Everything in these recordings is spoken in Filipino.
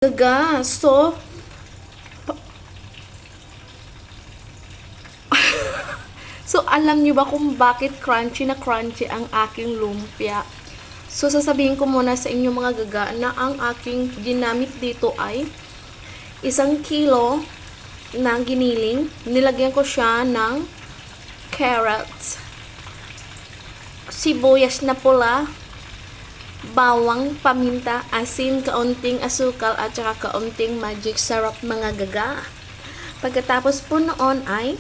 Gaga. So, alam niyo ba kung bakit crunchy na crunchy ang aking lumpia? So, sasabihin ko muna sa inyo mga gaga na ang aking ginamit dito ay 1 kilo ng giniling. Nilagyan ko siya ng carrots, sibuyas na pula, bawang, paminta, asin, kaunting asukal, at saka kaunting magic sarap mga gaga. Pagkatapos po noon ay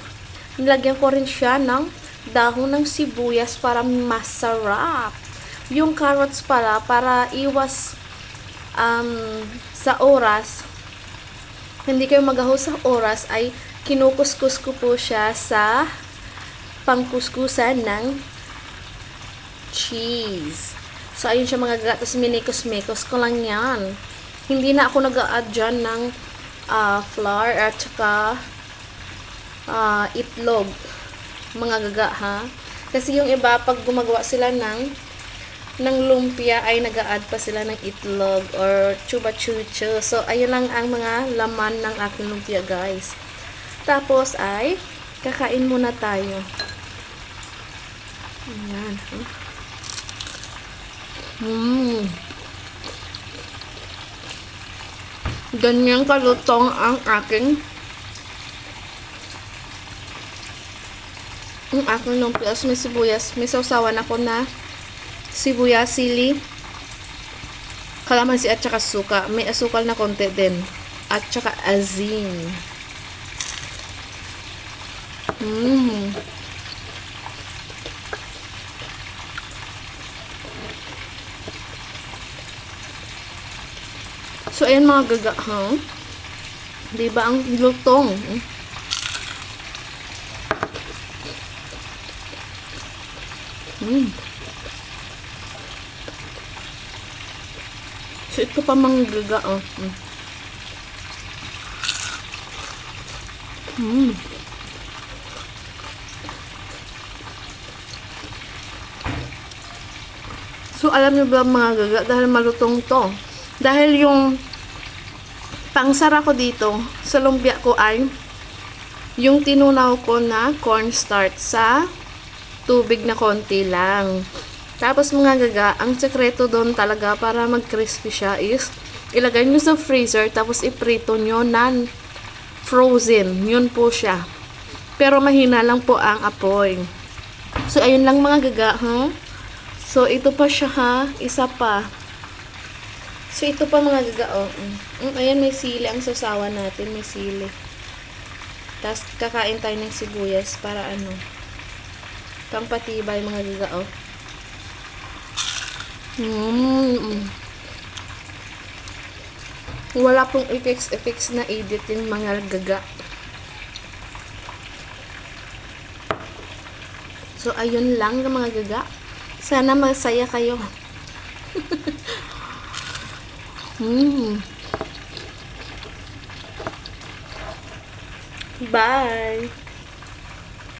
nilagyan ko rin siya ng dahon ng sibuyas para masarap. Yung carrots pala, para iwas sa oras, hindi kayo magaho sa oras, ay kinukuskus ko po siya sa pangkuskusan ng cheese. So, ayun siya mga gaga. Tapos, minikos-mikos ko lang yan. Hindi na ako nag-a-add dyan ng flour at saka itlog. Mga gaga, ha? Kasi yung iba, pag gumagawa sila ng lumpia, ay nag-a-add pa sila ng itlog or chuba-chuchu. So, ayun lang ang mga laman ng aking lumpia, guys. Tapos, ay kakain muna tayo. Ayan, ha? Ganyan kalutong ang aking lumpia. May sibuyas. May sausawan ako na sibuyas, sili, kalamansi at saka suka. May asukal na konti din. At saka asin. So, ayan mga gaga, ha? Diba ang lutong? So, ito pa mga gaga, oh. So, alam niyo ba mga gaga, dahil malutong to. Dahil yung pangsara ko dito sa lumpia ko ay yung tinunaw ko na cornstarch sa tubig na konti lang. Tapos mga gaga, ang sekreto doon talaga para mag-crispy siya is ilagay nyo sa freezer tapos iprito nyo na frozen. Yun po siya. Pero mahina lang po ang apoy. So ayun lang mga gaga, huh? So ito pa siya, ha? Isa pa. So, ito pa mga gaga, oh. Ayan, may sili ang sasawa natin. May sili. Tapos, kakain tayo ng sibuyas para ano, pampatibay mga gaga, oh. Wala pong effects na edit yung mga gaga. So, ayun lang mga gaga. Sana masaya kayo. Bye!